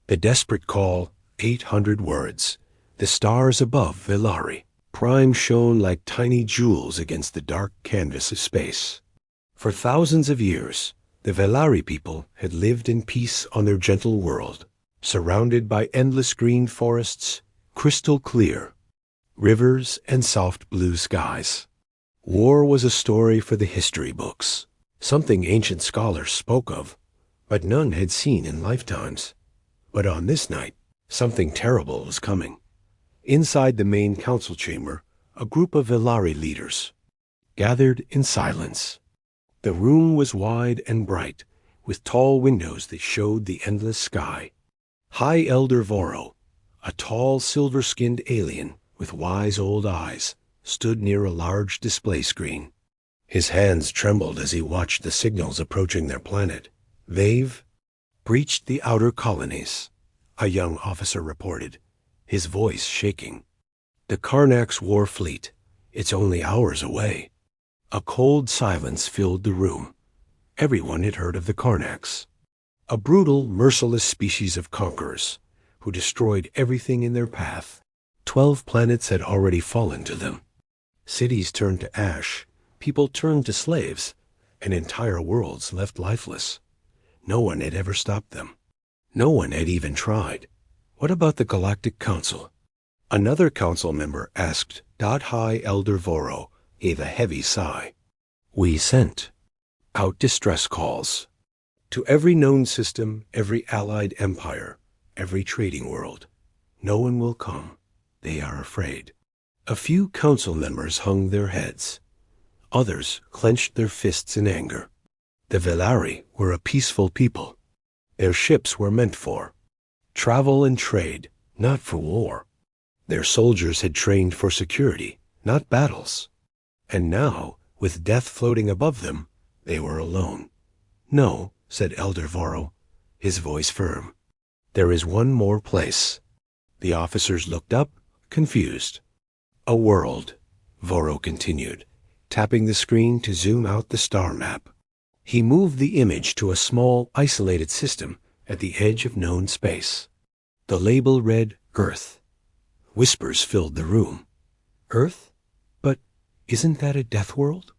The desperate call, 800 words. The stars above Velari. Prime shone like tiny jewels against the dark canvas of space. For thousands of years, the Velari people had lived in peace on their gentle world, surrounded by endless green forests, crystal clear, rivers and soft blue skies. War was a story for the history books, something ancient scholars spoke of, but none had seen in lifetimes. But on this night, something terrible was coming. Inside the main council chamber, a group of Velari leaders gathered in silence. The room was wide and bright, with tall windows that showed the endless sky. High Elder Voro, a tall silver-skinned alien with wise old eyes, stood near a large display screen. His hands trembled as he watched the signals approaching their planet. "They've breached the outer colonies," a young officer reported, his voice shaking. "The Karnak's war fleet. It's only hours away." A cold silence filled the room. Everyone had heard of the Karnaks, a brutal, merciless species of conquerors who destroyed everything in their path. 12 planets had already fallen to them. Cities turned to ash, people turned to slaves, and entire worlds left lifeless. No one had ever stopped them. No one had even tried. What about the Galactic Council? Another council member asked. High Elder Voro gave a heavy sigh. "We sent out distress calls to every known system, every allied empire, every trading world. No one will come. They are afraid." A few council members hung their heads. Others clenched their fists in anger. The Velari were a peaceful people. Their ships were meant for travel and trade, not for war. Their soldiers had trained for security, not battles. And now, with death floating above them, they were alone. "No," said Elder Voro, his voice firm. "There is one more place." The officers looked up, confused. "A world," Voro continued, tapping the screen to zoom out the star map. He moved the image to a small, isolated system at the edge of known space. The label read Earth. Whispers filled the room. "Earth? But isn't that a death world?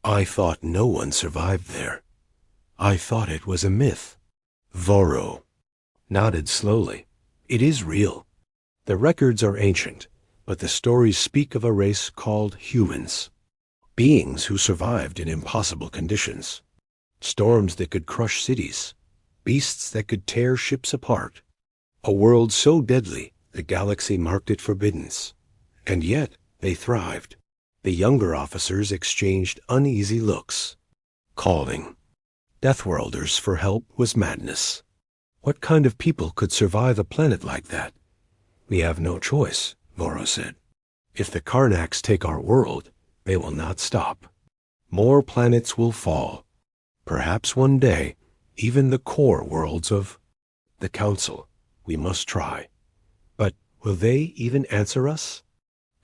I thought no one survived there. I thought it was a myth." Voro nodded slowly. "It is real. The records are ancient, but the stories speak of a race called humans. Beings who survived in impossible conditions. Storms that could crush cities. Beasts that could tear ships apart. A world so deadly the galaxy marked it forbidden. And yet they thrived." The younger officers exchanged uneasy looks. Calling Deathworlders for help was madness. What kind of people could survive a planet like that? "We have no choice," Voro said. "If the Karnaks take our world, they will not stop. More planets will fall. Perhaps one day, even the core worlds of the Council. We must try. But will they even answer us?"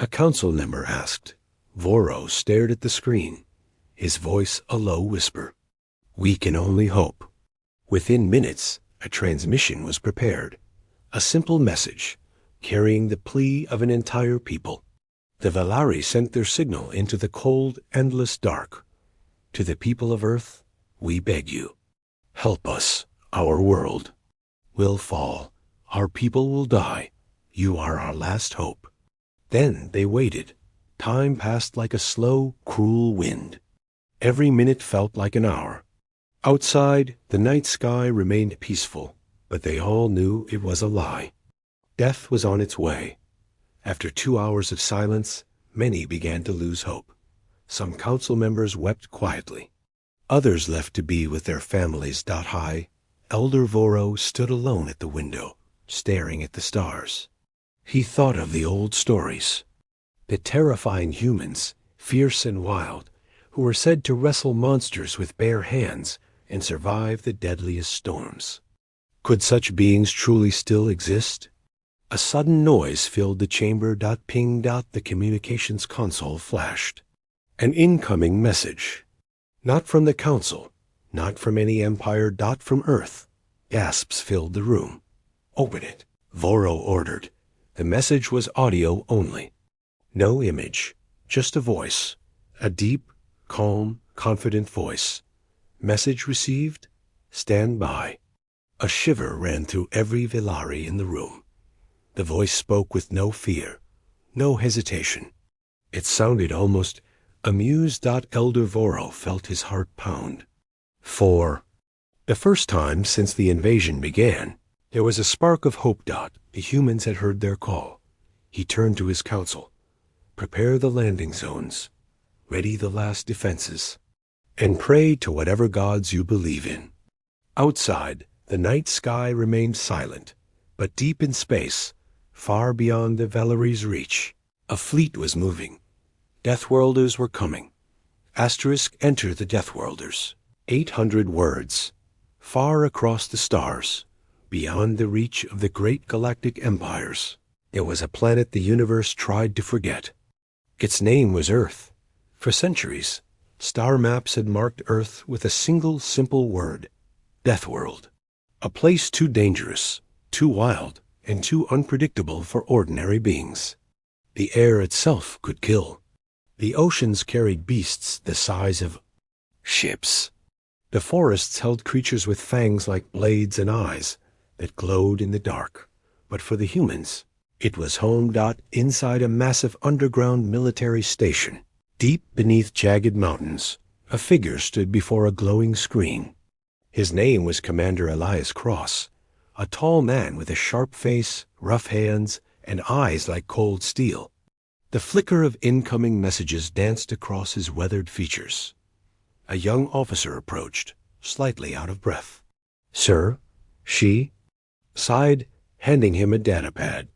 A council member asked. Voro stared at the screen, his voice a low whisper. "We can only hope." Within minutes, a transmission was prepared. A simple message, carrying the plea of an entire people. The Velari sent their signal into the cold, endless dark. "To the people of Earth, we beg you. Help us. Our world will fall. Our people will die. You are our last hope." Then they waited. Time passed like a slow, cruel wind. Every minute felt like an hour. Outside, the night sky remained peaceful, but they all knew it was a lie. Death was on its way. After 2 hours of silence, many began to lose hope. Some council members wept quietly. Others left to be with their families. High Elder Voro stood alone at the window, staring at the stars. He thought of the old stories. The terrifying humans, fierce and wild, who were said to wrestle monsters with bare hands and survive the deadliest storms. Could such beings truly still exist? A sudden noise filled the chamber. Ping. The communications console flashed. An incoming message. Not from the Council, not from any empire. From Earth. Gasps filled the room. Open it, Voro ordered. The message was audio only. No image, just a voice. A deep, calm, confident voice. Message received? Stand by. A shiver ran through every Velari in the room. The voice spoke with no fear, no hesitation. It sounded almost amused. Elder Voro felt his heart pound. For the first time since the invasion began, there was a spark of hope. The humans had heard their call. He turned to his council. Prepare the landing zones. Ready the last defenses. And pray to whatever gods you believe in. Outside, the night sky remained silent, but deep in space, far beyond the Velari's reach, a fleet was moving. Deathworlders were coming. Enter the Deathworlders. 800 words. Far across the stars, beyond the reach of the great galactic empires, there was a planet the universe tried to forget. Its name was Earth. For centuries, star maps had marked Earth with a single simple word: Deathworld. A place too dangerous, too wild, and too unpredictable for ordinary beings. The air itself could kill. The oceans carried beasts the size of ships. The forests held creatures with fangs like blades and eyes that glowed in the dark. But for the humans, it was home. Inside a massive underground military station, deep beneath jagged mountains, a figure stood before a glowing screen. His name was Commander Elias Cross, a tall man with a sharp face, rough hands, and eyes like cold steel. The flicker of incoming messages danced across his weathered features. A young officer approached, slightly out of breath. "Sir," she sighed, handing him a datapad.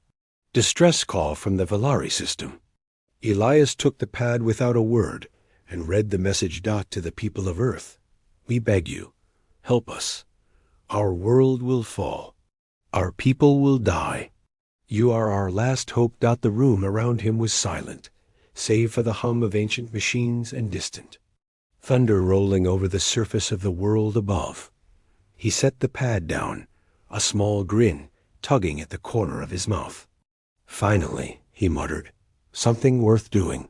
"Distress call from the Velari system." Elias took the pad without a word and read the message. To the people of Earth. "We beg you, help us. Our world will fall. Our people will die. You are our last hope." The room around him was silent, save for the hum of ancient machines and distant thunder rolling over the surface of the world above. He set the pad down, a small grin tugging at the corner of his mouth. "Finally," he muttered, "something worth doing."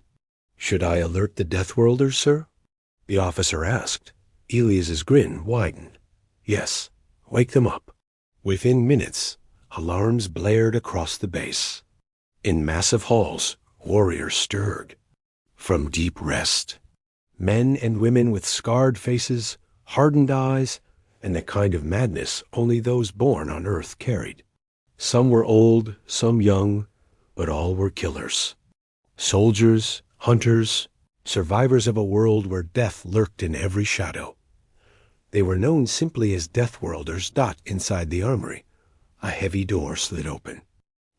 "Should I alert the Deathworlders, sir?" the officer asked. Elias's grin widened. "Yes, wake them up." Within minutes, alarms blared across the base. In massive halls, warriors stirred from deep rest. Men and women with scarred faces, hardened eyes, and the kind of madness only those born on Earth carried. Some were old, some young, but all were killers. Soldiers, hunters, survivors of a world where death lurked in every shadow. They were known simply as Deathworlders. Inside the armory, a heavy door slid open.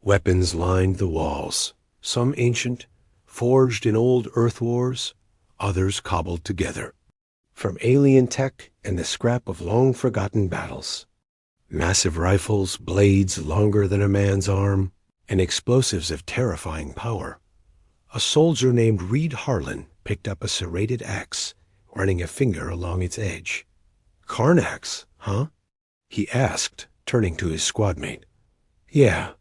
Weapons lined the walls, some ancient, forged in old Earth wars, others cobbled together from alien tech and the scrap of long-forgotten battles. Massive rifles, blades longer than a man's arm, and explosives of terrifying power. A soldier named Reed Harlan picked up a serrated axe, running a finger along its edge. "Karnax, huh?" he asked, turning to his squadmate. "Yeah."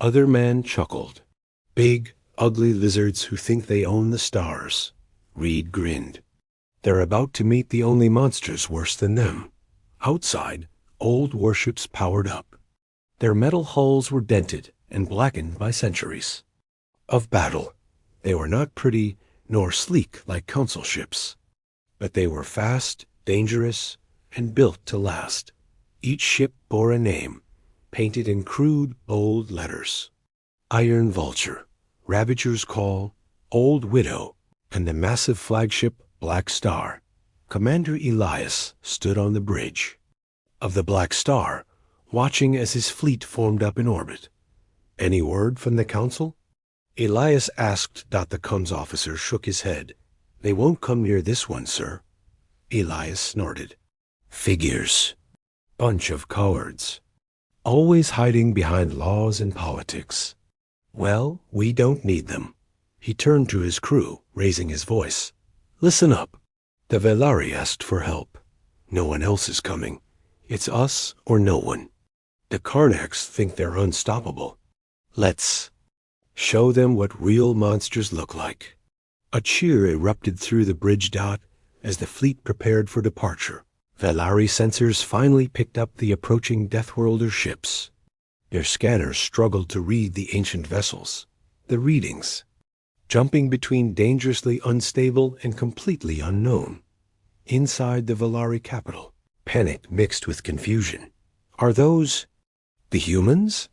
Other men chuckled. "Big, ugly lizards who think they own the stars." Reed grinned. "They're about to meet the only monsters worse than them." Outside, old warships powered up. Their metal hulls were dented and blackened by centuries of battle. They were not pretty nor sleek like council ships, but they were fast, dangerous, and built to last. Each ship bore a name, painted in crude, bold letters: Iron Vulture, Ravager's Call, Old Widow, and the massive flagship Black Star. Commander Elias stood on the bridge of the Black Star, watching as his fleet formed up in orbit. "Any word from the council?" Elias asked. The comms officer shook his head. "They won't come near this one, sir." Elias snorted. "Figures. Bunch of cowards. Always hiding behind laws and politics. Well, we don't need them." He turned to his crew, raising his voice. "Listen up. The Velari asked for help. No one else is coming. It's us or no one. The Karnaks think they're unstoppable. Let's show them what real monsters look like. A cheer erupted through the bridge dot as the fleet prepared for departure. Velari sensors finally picked up the approaching Deathworlder ships. Their scanners struggled to read the ancient vessels. The readings, jumping between dangerously unstable and completely unknown. Inside the Velari capital, panic mixed with confusion. Are those the humans?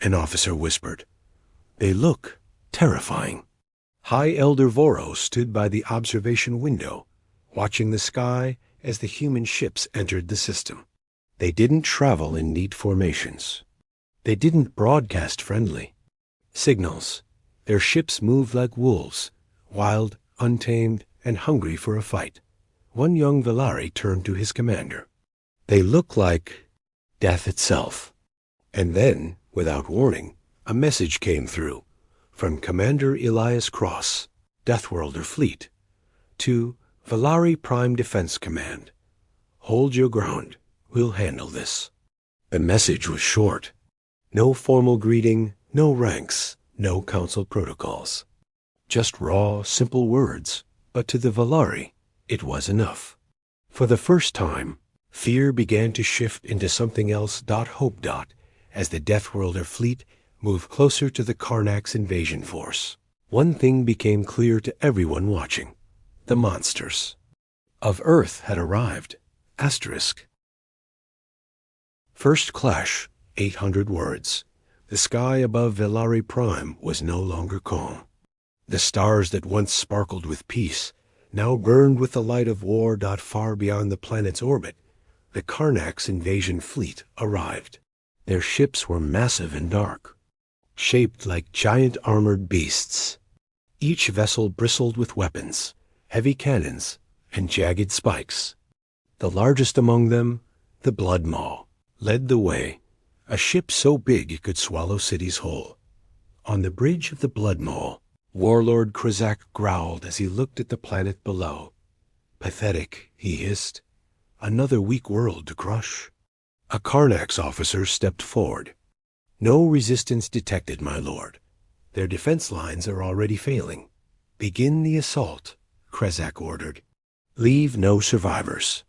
An officer whispered. They look terrifying. High Elder Voro stood by the observation window, watching the sky as the human ships entered the system. They didn't travel in neat formations. They didn't broadcast friendly signals. Their ships moved like wolves, wild, untamed, and hungry for a fight. One young Velari turned to his commander. They look like death itself. And then, without warning, a message came through from Commander Elias Cross, Deathworlder Fleet, to Velari Prime Defense Command. Hold your ground. We'll handle this. The message was short. No formal greeting, no ranks, no council protocols. Just raw, simple words. But to the Velari, it was enough. For the first time, fear began to shift into something else. Hope. As the Deathworlder fleet moved closer to the Karnak's invasion force. One thing became clear to everyone watching. The monsters of Earth had arrived. Asterisk. First clash, 800 words. The sky above Velari Prime was no longer calm. The stars that once sparkled with peace now burned with the light of war. Far beyond the planet's orbit, the Karnak's invasion fleet arrived. Their ships were massive and dark, shaped like giant armored beasts. Each vessel bristled with weapons, heavy cannons, and jagged spikes. The largest among them, the Blood Maw, led the way, a ship so big it could swallow cities whole. On the bridge of the Blood Maw, Warlord Krizak growled as he looked at the planet below. Pathetic, he hissed. Another weak world to crush. A Karnax officer stepped forward. No resistance detected, my lord. Their defense lines are already failing. Begin the assault, Krizak ordered. Leave no survivors.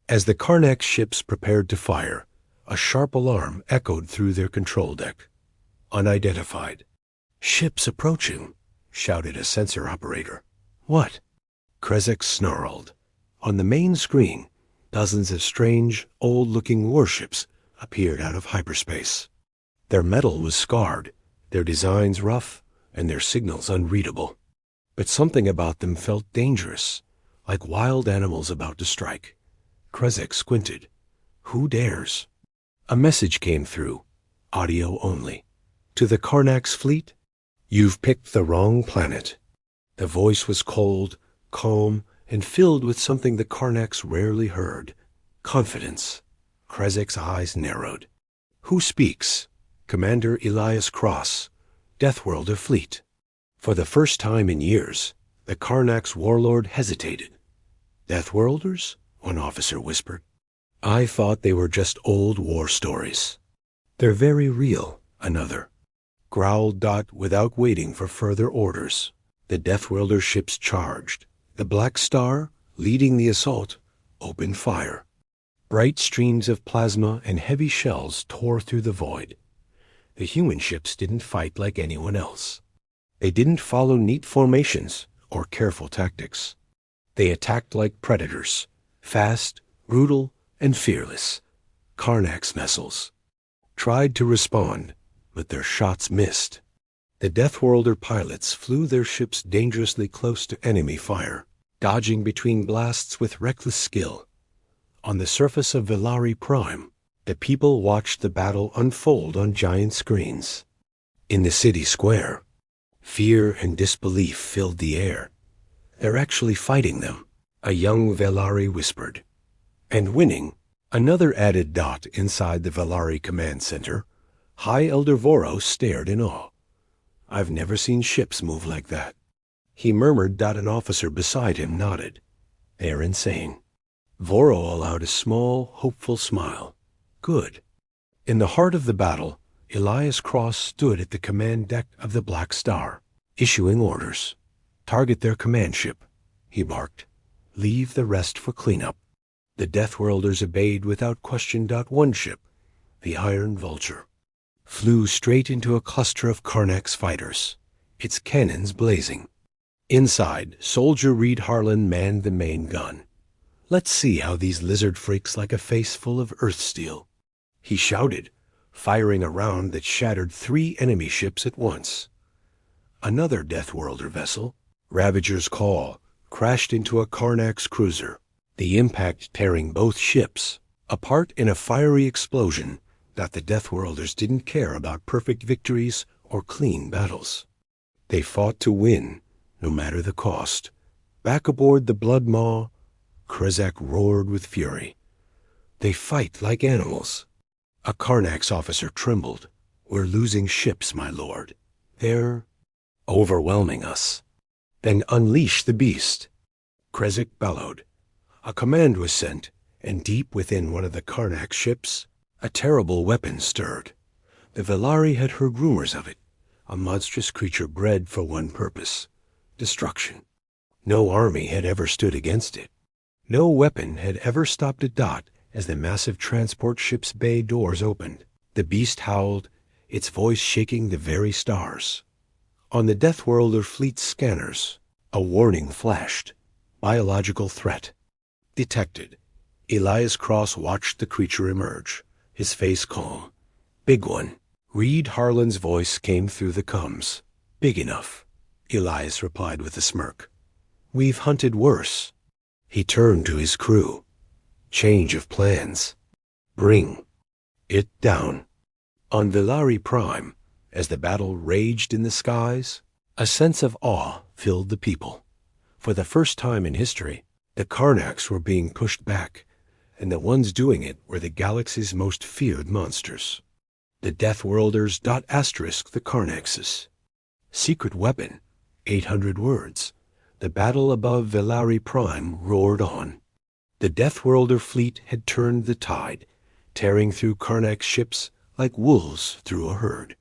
As the Karnax ships prepared to fire, a sharp alarm echoed through their control deck. Unidentified. Ships approaching, shouted a sensor operator. What? Krizak snarled. On the main screen, dozens of strange, old-looking warships appeared out of hyperspace. Their metal was scarred, their designs rough, and their signals unreadable. But something about them felt dangerous, like wild animals about to strike. Krizak squinted. Who dares? A message came through, audio only. To the Karnax fleet, you've picked the wrong planet. The voice was cold, calm, and filled with something the Karnax rarely heard. Confidence. Krizak's eyes narrowed. Who speaks? Commander Elias Cross, Deathworlder Fleet. For the first time in years, the Karnax warlord hesitated. Deathworlders? One officer whispered. I thought they were just old war stories. They're very real, another. Growled without waiting for further orders. The Deathworlder ships charged. The Black Star, leading the assault, opened fire. Bright streams of plasma and heavy shells tore through the void. The human ships didn't fight like anyone else. They didn't follow neat formations or careful tactics. They attacked like predators, fast, brutal, and fearless. Karnax vessels tried to respond, but their shots missed. The Deathworlder pilots flew their ships dangerously close to enemy fire, dodging between blasts with reckless skill. On the surface of Velari Prime, the people watched the battle unfold on giant screens. In the city square, fear and disbelief filled the air. They're actually fighting them, a young Velari whispered. And winning, another added dot inside the Velari command center. High Elder Voro stared in awe. I've never seen ships move like that. He murmured. An officer beside him nodded. They're insane. Voro allowed a small, hopeful smile. Good. In the heart of the battle, Elias Cross stood at the command deck of the Black Star, issuing orders. "Target their command ship," he barked. "Leave the rest for cleanup." The Deathworlders obeyed without question. One ship, the Iron Vulture, flew straight into a cluster of Karnak's fighters, its cannons blazing. Inside, Soldier Reed Harlan manned the main gun. "Let's see how these lizard freaks like a face full of earth steel," he shouted, firing a round that shattered 3 enemy ships at once. Another Deathworlder vessel, Ravager's Call, crashed into a Karnak's cruiser, the impact tearing both ships apart in a fiery explosion that the Deathworlders didn't care about perfect victories or clean battles. They fought to win, no matter the cost. Back aboard the Blood Maw, Krezak roared with fury. "They fight like animals." A Karnak's officer trembled. "We're losing ships, my lord. They're overwhelming us." "Then unleash the beast," Krezak bellowed. A command was sent, and deep within one of the Karnak ships, a terrible weapon stirred. The Velari had heard rumors of it, a monstrous creature bred for one purpose: destruction. No army had ever stood against it. No weapon had ever stopped a dot as the massive transport ship's bay doors opened. The beast howled, its voice shaking the very stars. On the Deathworlder fleet's scanners, a warning flashed: biological threat. Detected. Elias Cross watched the creature emerge, his face calm. "Big one." Reed Harlan's voice came through the comms. "Big enough," Elias replied with a smirk. "We've hunted worse." He turned to his crew. "Change of plans. Bring it down." On Velari Prime, as the battle raged in the skies, a sense of awe filled the people. For the first time in history, the Karnaks were being pushed back, and the ones doing it were the galaxy's most feared monsters. The Deathworlders ** the Karnaxes. Secret weapon, 800 words. The battle above Velari Prime roared on. The Deathworlder fleet had turned the tide, tearing through Karnak's ships like wolves through a herd.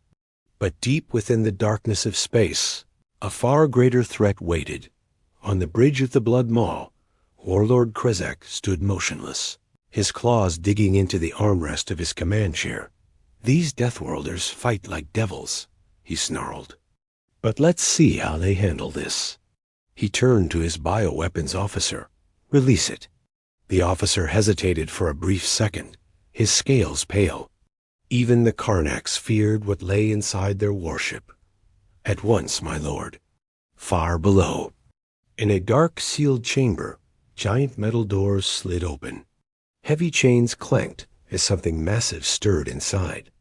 But deep within the darkness of space, a far greater threat waited. On the bridge of the Blood Maw, Warlord Krezak stood motionless, his claws digging into the armrest of his command chair. "These Deathworlders fight like devils," he snarled. "But let's see how they handle this." He turned to his bioweapons officer. "Release it." The officer hesitated for a brief second, his scales pale. Even the Karnaks feared what lay inside their warship. "At once, my lord." Far below, in a dark, sealed chamber, giant metal doors slid open. Heavy chains clanked as something massive stirred inside.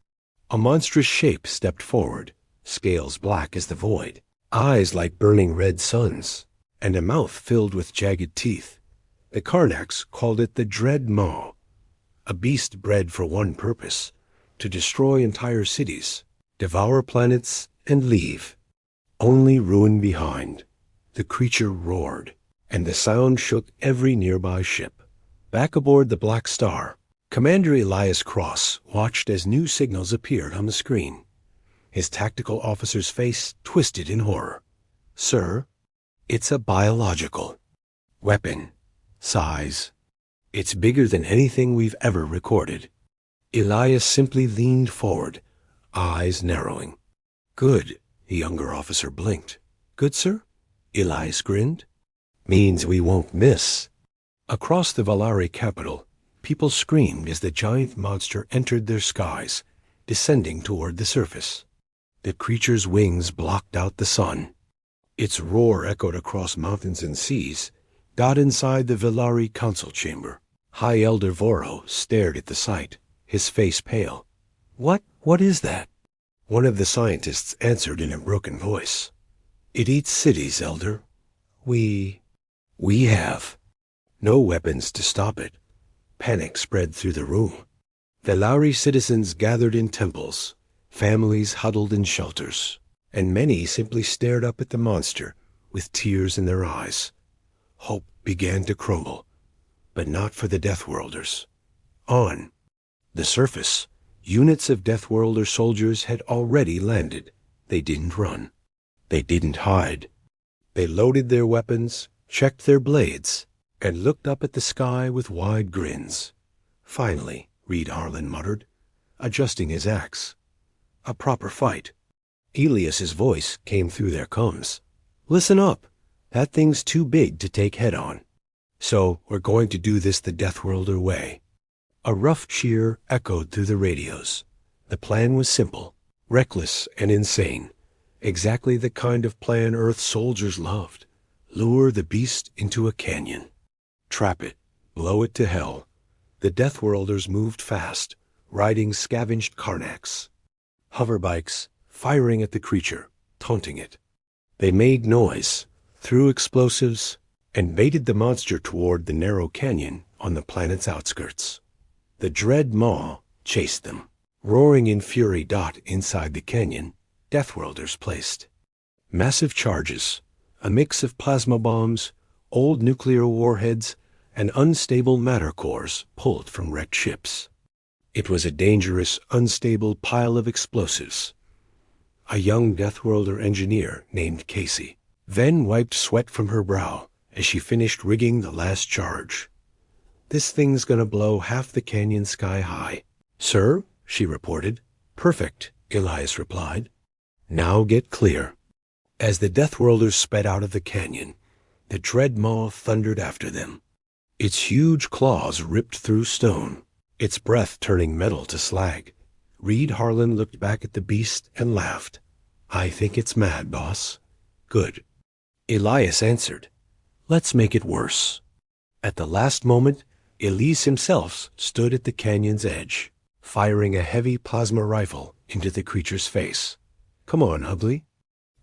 A monstrous shape stepped forward, scales black as the void, eyes like burning red suns, and a mouth filled with jagged teeth. The Karnaks called it the Dread Maw, a beast bred for one purpose: to destroy entire cities, devour planets, and leave only ruin behind. The creature roared, and the sound shook every nearby ship. Back aboard the Black Star, Commander Elias Cross watched as new signals appeared on the screen. His tactical officer's face twisted in horror. "Sir, it's a biological weapon. Size. It's bigger than anything we've ever recorded." Elias simply leaned forward, eyes narrowing. "Good," the younger officer blinked. "Good, sir?" Elias grinned. "Means we won't miss." Across the Velari capital, people screamed as the giant monster entered their skies, descending toward the surface. The creature's wings blocked out the sun. Its roar echoed across mountains and seas. Got inside the Velari council chamber. High Elder Voro stared at the sight, his face pale. What is that?" One of the scientists answered in a broken voice. "It eats cities, Elder. We have no weapons to stop it." Panic spread through the room. Velari citizens gathered in temples, families huddled in shelters, and many simply stared up at the monster with tears in their eyes. Hope began to crumble, but not for the Deathworlders. On the surface, Units of Deathworlder soldiers had already landed. They didn't run. They didn't hide. They loaded their weapons, checked their blades, and looked up at the sky with wide grins. Finally, Reed Harlan muttered, adjusting his axe. A proper fight. Elias's voice came through their combs. Listen up. That thing's too big to take head on. So we're going to do this the Deathworlder way. A rough cheer echoed through the radios. The plan was simple, reckless and insane. Exactly the kind of plan Earth soldiers loved. Lure the beast into a canyon. Trap it. Blow it to hell. The Deathworlders moved fast, riding scavenged Karnaks. Hoverbikes, firing at the creature, taunting it. They made noise, threw explosives, and baited the monster toward the narrow canyon on the planet's outskirts. The dread maw chased them. Roaring in fury inside the canyon, Deathworlders placed. Massive charges, a mix of plasma bombs, old nuclear warheads, and unstable matter cores pulled from wrecked ships. It was a dangerous, unstable pile of explosives. A young Deathworlder engineer named Casey then wiped sweat from her brow as she finished rigging the last charge. This thing's gonna blow half the canyon sky high. Sir, she reported. Perfect, Elias replied. Now get clear. As the Deathworlders sped out of the canyon, the dread maw thundered after them. Its huge claws ripped through stone, its breath turning metal to slag. Reed Harlan looked back at the beast and laughed. I think it's mad, boss. Good. Elias answered. Let's make it worse. At the last moment, Elias himself stood at the canyon's edge, firing a heavy plasma rifle into the creature's face. Come on, Hubley.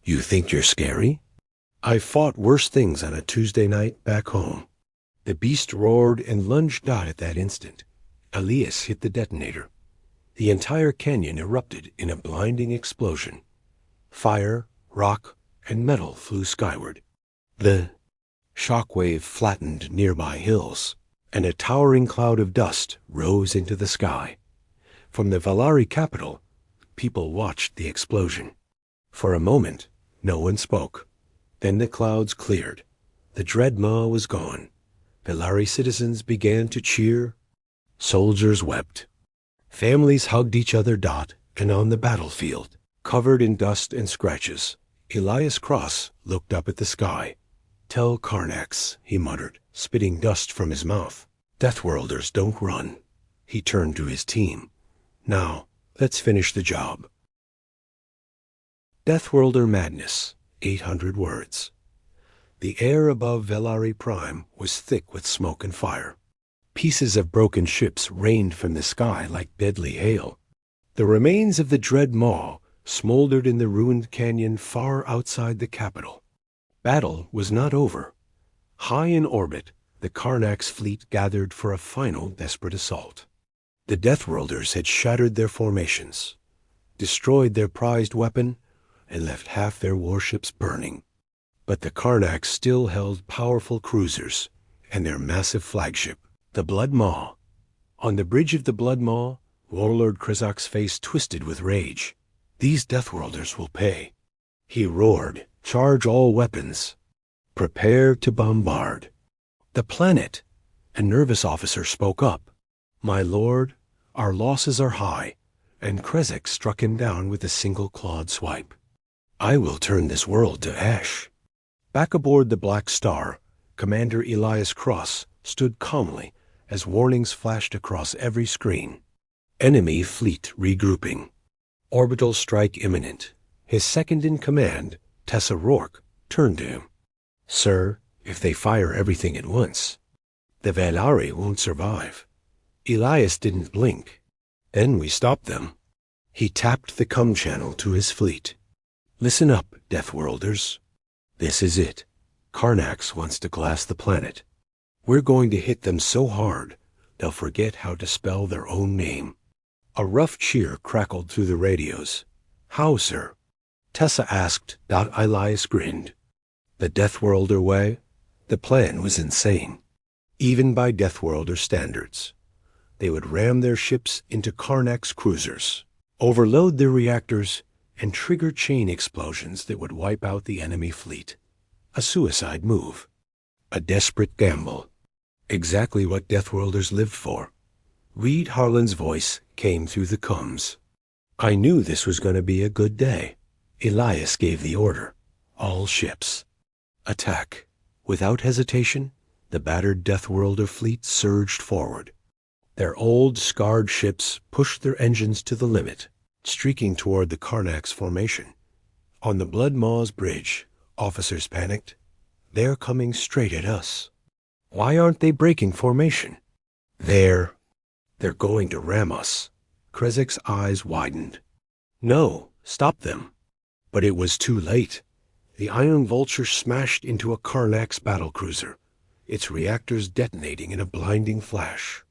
You think you're scary? I've fought worse things on a Tuesday night back home. The beast roared and lunged out at that instant. Elias hit the detonator. The entire canyon erupted in a blinding explosion. Fire, rock, and metal flew skyward. The shockwave flattened nearby hills, and a towering cloud of dust rose into the sky. From the Velari capital, people watched the explosion. For a moment, no one spoke. Then the clouds cleared. The dread maw was gone. Velari citizens began to cheer. Soldiers wept. Families hugged each other. And on the battlefield, covered in dust and scratches, Elias Cross looked up at the sky. Tell Karnaks, he muttered, spitting dust from his mouth. Deathworlders don't run. He turned to his team. Now, let's finish the job. Deathworlder madness, 800 words. The air above Velari Prime was thick with smoke and fire. Pieces of broken ships rained from the sky like deadly hail. The remains of the dread maw smoldered in the ruined canyon far outside the capital. Battle was not over. High in orbit, the Karnaks fleet gathered for a final desperate assault. The Deathworlders had shattered their formations, destroyed their prized weapon, and left half their warships burning. But the Karnaks still held powerful cruisers and their massive flagship, the Blood Maw. On the bridge of the Blood Maw, Warlord Krizak's face twisted with rage. These Deathworlders will pay. He roared, charge all weapons. Prepare to bombard. The planet, a nervous officer spoke up. My lord, our losses are high, and Krizak struck him down with a single clawed swipe. I will turn this world to ash. Back aboard the Black Star, Commander Elias Cross stood calmly as warnings flashed across every screen. Enemy fleet regrouping. Orbital strike imminent. His second-in-command, Tessa Rourke, turned to him. Sir, if they fire everything at once, the Velari won't survive. Elias didn't blink. Then we stopped them. He tapped the comm channel to his fleet. Listen up, Deathworlders. This is it. Karnax wants to glass the planet. We're going to hit them so hard, they'll forget how to spell their own name. A rough cheer crackled through the radios. How, sir? Tessa asked. Elias grinned. The Deathworlder way? The plan was insane, even by Deathworlder standards. They would ram their ships into Karnak's cruisers, overload their reactors, and trigger chain explosions that would wipe out the enemy fleet. A suicide move. A desperate gamble. Exactly what Deathworlders lived for. Reed Harlan's voice came through the comms. I knew this was going to be a good day. Elias gave the order. All ships. Attack. Without hesitation, the battered Deathworlder fleet surged forward. Their old, scarred ships pushed their engines to the limit, streaking toward the Karnak's formation. On the Blood Maw's bridge, officers panicked. They're coming straight at us. Why aren't they breaking formation? They're going to ram us. Krezik's eyes widened. No, stop them. But it was too late. The Iron Vulture smashed into a Karnak's battlecruiser, its reactors detonating in a blinding flash.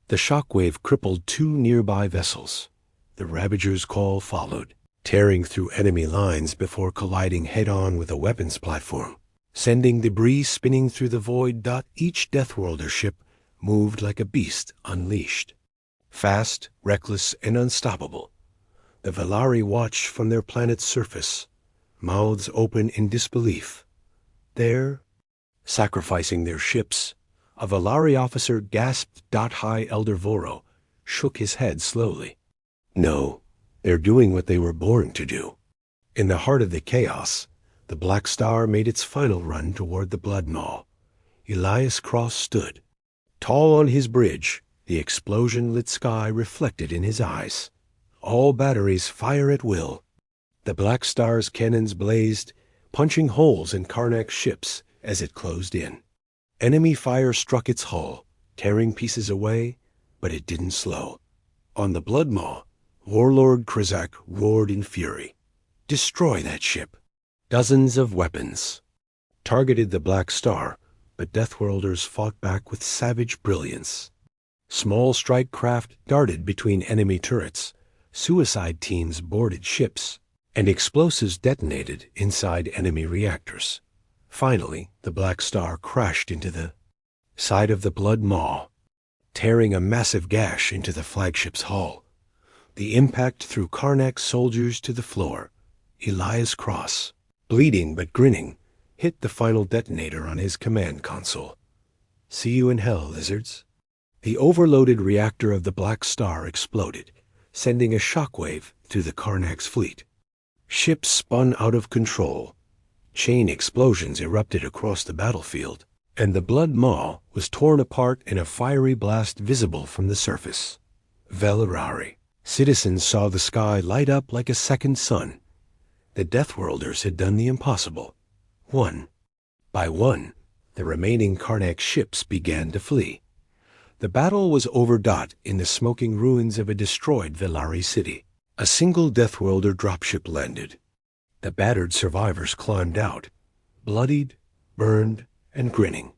The shockwave crippled two nearby vessels. The Ravager's call followed, tearing through enemy lines before colliding head-on with a weapons platform, sending debris spinning through the void. Each Deathworlder ship moved like a beast unleashed. Fast, reckless, and unstoppable. The Velari watched from their planet's surface, mouths open in disbelief. There, sacrificing their ships, a Velari officer gasped. High Elder Voro shook his head slowly. No, they're doing what they were born to do. In the heart of the chaos, the Black Star made its final run toward the Blood Maw. Elias Cross stood. Tall on his bridge, the explosion-lit sky reflected in his eyes. All batteries fire at will. The Black Star's cannons blazed, punching holes in Karnak's ships as it closed in. Enemy fire struck its hull, tearing pieces away, but it didn't slow. On the Blood Maw, Warlord Krezik roared in fury. Destroy that ship. Dozens of weapons targeted the Black Star, but Deathworlders fought back with savage brilliance. Small strike craft darted between enemy turrets, suicide teams boarded ships, and explosives detonated inside enemy reactors. Finally, the Black Star crashed into the side of the Blood Maw, tearing a massive gash into the flagship's hull. The impact threw Karnak's soldiers to the floor. Elias Cross, bleeding but grinning, hit the final detonator on his command console. See you in hell, lizards. The overloaded reactor of the Black Star exploded, sending a shockwave through the Karnak's fleet. Ships spun out of control. Chain explosions erupted across the battlefield, and the Blood Maw was torn apart in a fiery blast visible from the surface. Velarari. Citizens saw the sky light up like a second sun. The Deathworlders had done the impossible. One by one, the remaining Karnak ships began to flee. The battle was over. In the smoking ruins of a destroyed Velari city. A single Deathworlder dropship landed. The battered survivors climbed out, bloodied, burned, and grinning.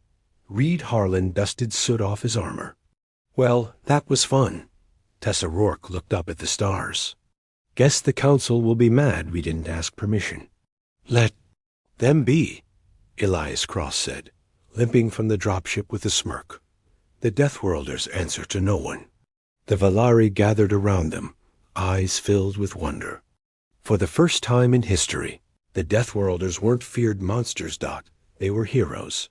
Reed Harlan dusted soot off his armor. Well, that was fun. Tessa Rourke looked up at the stars. Guess the council will be mad we didn't ask permission. Let them be, Elias Cross said, limping from the dropship with a smirk. The Deathworlders answer to no one. The Velari gathered around them, eyes filled with wonder. For the first time in history, the Deathworlders weren't feared monsters. They were heroes.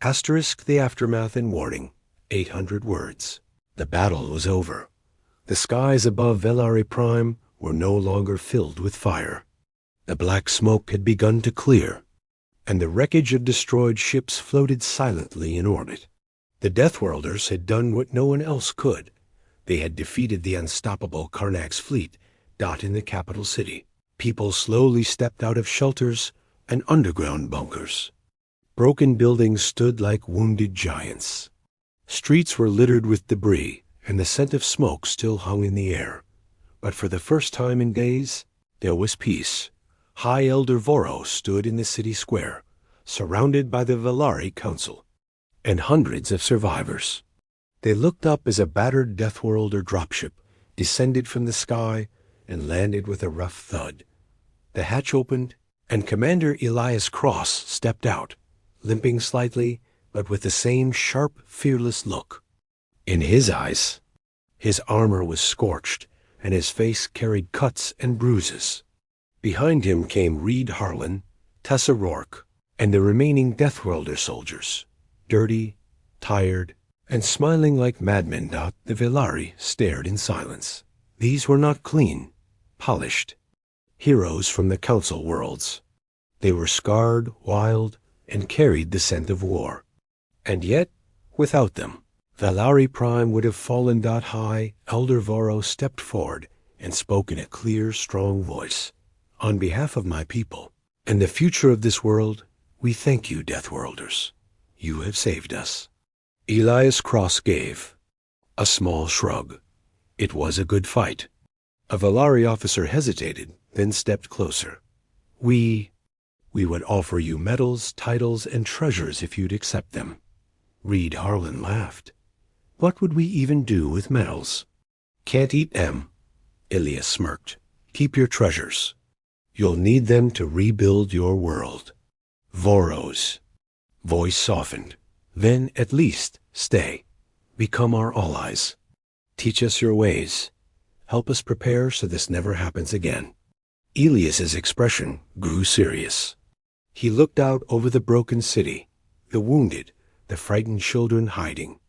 Asterisk the aftermath and warning. 800 words. The battle was over. The skies above Velari Prime were no longer filled with fire. The black smoke had begun to clear, and the wreckage of destroyed ships floated silently in orbit. The Deathworlders had done what no one else could. They had defeated the unstoppable Karnak's fleet. In the capital city, people slowly stepped out of shelters and underground bunkers. Broken buildings stood like wounded giants. Streets were littered with debris, and the scent of smoke still hung in the air. But for the first time in days, there was peace. High Elder Voro stood in the city square, surrounded by the Velari Council, and hundreds of survivors. They looked up as a battered Deathworlder dropship descended from the sky and landed with a rough thud. The hatch opened, and Commander Elias Cross stepped out, limping slightly, but with the same sharp, fearless look. In his eyes, His armor was scorched, and his face carried cuts and bruises. Behind him came Reed Harlan, Tessa Rourke, and the remaining Deathworlder soldiers, dirty, tired, and smiling like madmen. The Velari stared in silence. These were not clean, polished heroes from the Council worlds. They were scarred, wild, and carried the scent of war. And yet, without them, Velari Prime would have fallen. High Elder Voro stepped forward and spoke in a clear, strong voice. On behalf of my people and the future of this world, we thank you, Deathworlders. You have saved us. Elias Cross gave a small shrug. It was a good fight. A Velari officer hesitated, then stepped closer. We would offer you medals, titles, and treasures if you'd accept them. Reed Harlan laughed. What would we even do with medals? Can't eat them. Elias smirked. Keep your treasures. You'll need them to rebuild your world. Voro's voice softened. Then, at least, stay. Become our allies. Teach us your ways. Help us prepare so this never happens again. Elias's expression grew serious. He looked out over the broken city, the wounded, the frightened children hiding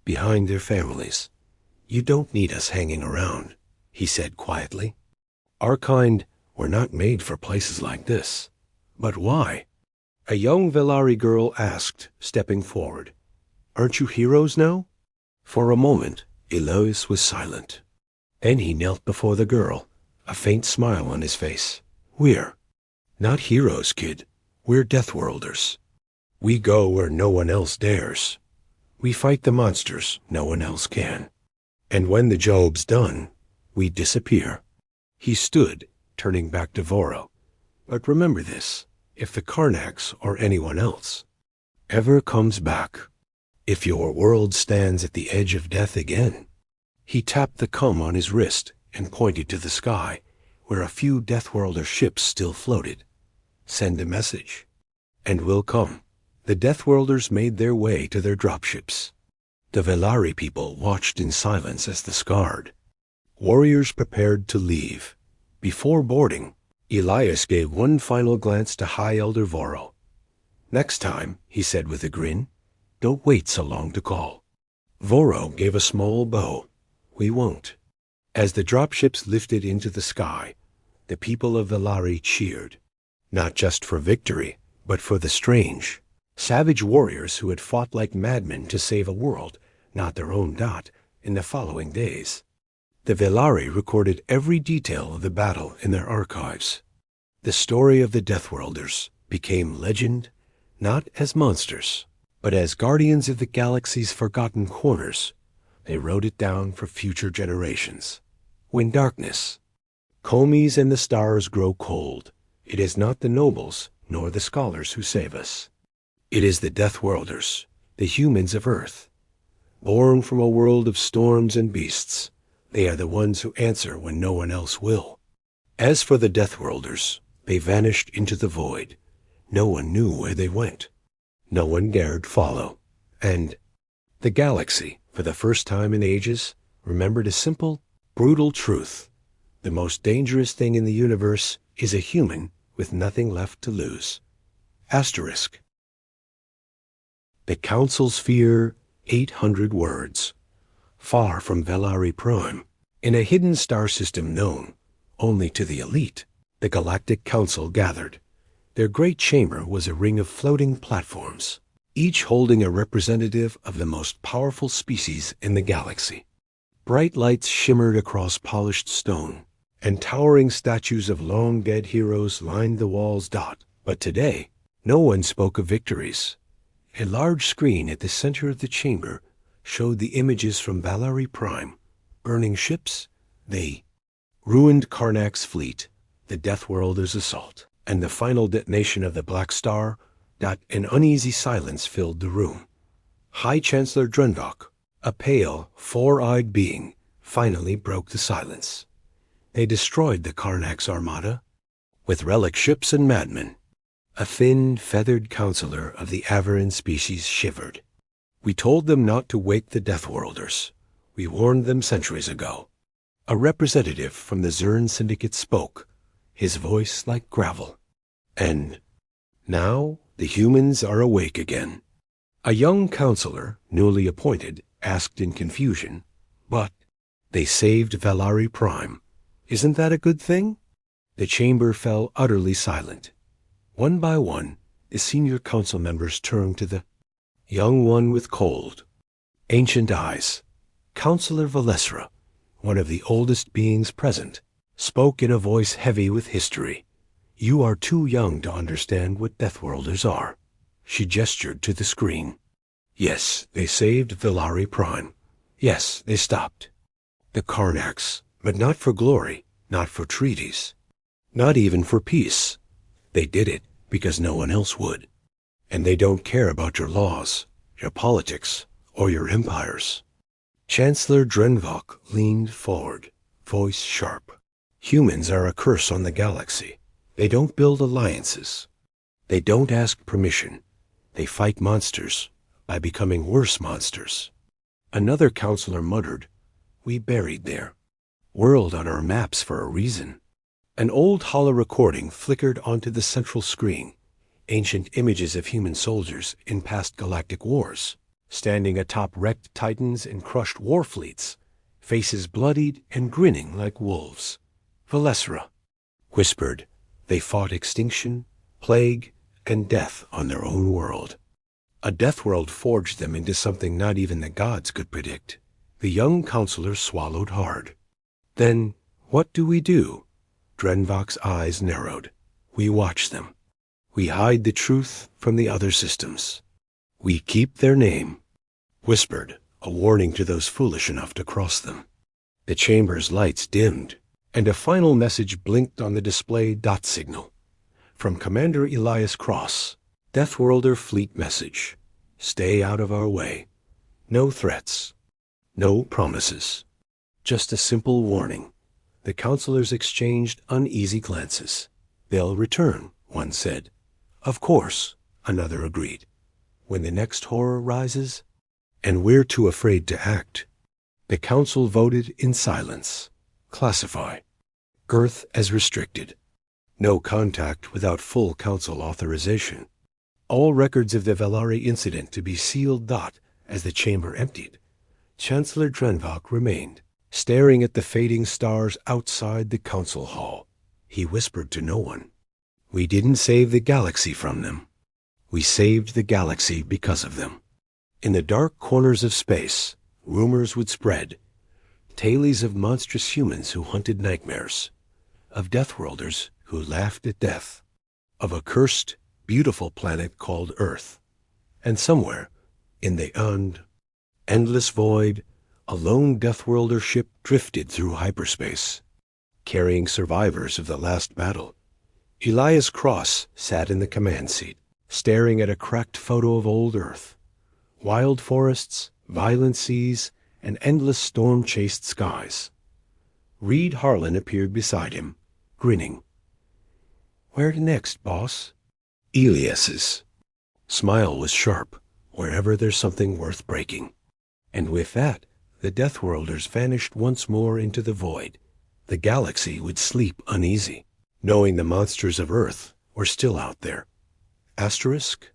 behind their families. You don't need us hanging around, he said quietly. Our kind were not made for places like this. But why? A young Velari girl asked, stepping forward. Aren't you heroes now? For a moment, Elias was silent. Then he knelt before the girl, a faint smile on his face. We're not heroes, kid. We're Deathworlders. We go where no one else dares. We fight the monsters no one else can. And when the job's done, we disappear. He stood, turning back to Voro. But remember this, if the Karnax or anyone else ever comes back, if your world stands at the edge of death again. He tapped the cum on his wrist and pointed to the sky, where a few Deathworlder ships still floated. Send a message, and we'll come. The Deathworlders made their way to their dropships. The Velari people watched in silence as the scarred warriors prepared to leave. Before boarding, Elias gave one final glance to High Elder Voro. Next time, he said with a grin, don't wait so long to call. Voro gave a small bow. We won't. As the dropships lifted into the sky, the people of Velari cheered, not just for victory, but for the strange, savage warriors who had fought like madmen to save a world, not their own. In the following days, the Velari recorded every detail of the battle in their archives. The story of the Deathworlders became legend, not as monsters, but as guardians of the galaxy's forgotten corners. They wrote it down for future generations. When darkness, comies and the stars grow cold, it is not the nobles nor the scholars who save us. It is the Deathworlders, the humans of Earth. Born from a world of storms and beasts, they are the ones who answer when no one else will. As for the Deathworlders, they vanished into the void. No one knew where they went. No one dared follow. And the galaxy, for the first time in ages, remembered a simple, brutal truth. The most dangerous thing in the universe is a human with nothing left to lose. Asterisk. The Council's fear, 800 words. Far from Velari Prime, in a hidden star system known only to the elite, the Galactic Council gathered. Their great chamber was a ring of floating platforms, each holding a representative of the most powerful species in the galaxy. Bright lights shimmered across polished stone, and towering statues of long-dead heroes lined the walls. But today, no one spoke of victories. A large screen at the center of the chamber showed the images from Velari Prime, burning ships, the ruined Karnax fleet, the Deathworlders' assault, and the final detonation of the Black Star. An uneasy silence filled the room. High Chancellor Drenvok, a pale, four-eyed being, finally broke the silence. They destroyed the Karnax armada, with relic ships and madmen. A thin, feathered counselor of the Averin species shivered. We told them not to wake the Deathworlders. We warned them centuries ago. A representative from the Zern Syndicate spoke, his voice like gravel. And now the humans are awake again. A young counselor, newly appointed, asked in confusion, "But they saved Velari Prime. Isn't that a good thing?" The chamber fell utterly silent. One by one, the senior council members turned to the young one with cold, ancient eyes. Counselor Valesra, one of the oldest beings present, spoke in a voice heavy with history. "You are too young to understand what Deathworlders are." She gestured to the screen. "Yes, they saved Velari Prime. Yes, they stopped the Karnax, but not for glory, not for treaties, not even for peace. They did it because no one else would. And they don't care about your laws, your politics, or your empires." Chancellor Drenvok leaned forward, voice sharp. "Humans are a curse on the galaxy. They don't build alliances. They don't ask permission. They fight monsters by becoming worse monsters." Another counselor muttered, "We buried their world on our maps for a reason." An old holo recording flickered onto the central screen, ancient images of human soldiers in past galactic wars, standing atop wrecked titans and crushed war fleets, faces bloodied and grinning like wolves. Valesra whispered, "They fought extinction, plague, and death on their own world. A death world forged them into something not even the gods could predict." The young counselor swallowed hard. "Then what do we do?" Drenvok's eyes narrowed. "We watch them. We hide the truth from the other systems. We keep their name whispered, a warning to those foolish enough to cross them." The chamber's lights dimmed, and a final message blinked on the display dot signal. From Commander Elias Cross, Deathworlder Fleet message. "Stay out of our way. No threats. No promises. Just a simple warning." The counselors exchanged uneasy glances. "They'll return," one said. "Of course," another agreed. "When the next horror rises." "And we're too afraid to act." The council voted in silence. Classify. Earth as restricted. No contact without full council authorization. All records of the Velari incident to be sealed dot as the chamber emptied. Chancellor Drenvok remained, staring at the fading stars outside the council hall. He whispered to no one, "We didn't save the galaxy from them. We saved the galaxy because of them." In the dark corners of space, rumors would spread. Tales of monstrous humans who hunted nightmares. Of Deathworlders who laughed at death. Of a cursed, beautiful planet called Earth. And somewhere, in the endless void, a lone Deathworlder ship drifted through hyperspace, carrying survivors of the last battle. Elias Cross sat in the command seat, staring at a cracked photo of old Earth. Wild forests, violent seas, and endless storm-chased skies. Reed Harlan appeared beside him, grinning. "Where next, boss?" Elias's smile was sharp, wherever there's something worth breaking. And with that, the Deathworlders vanished once more into the void. The galaxy would sleep uneasy, knowing the monsters of Earth were still out there. Asterisk?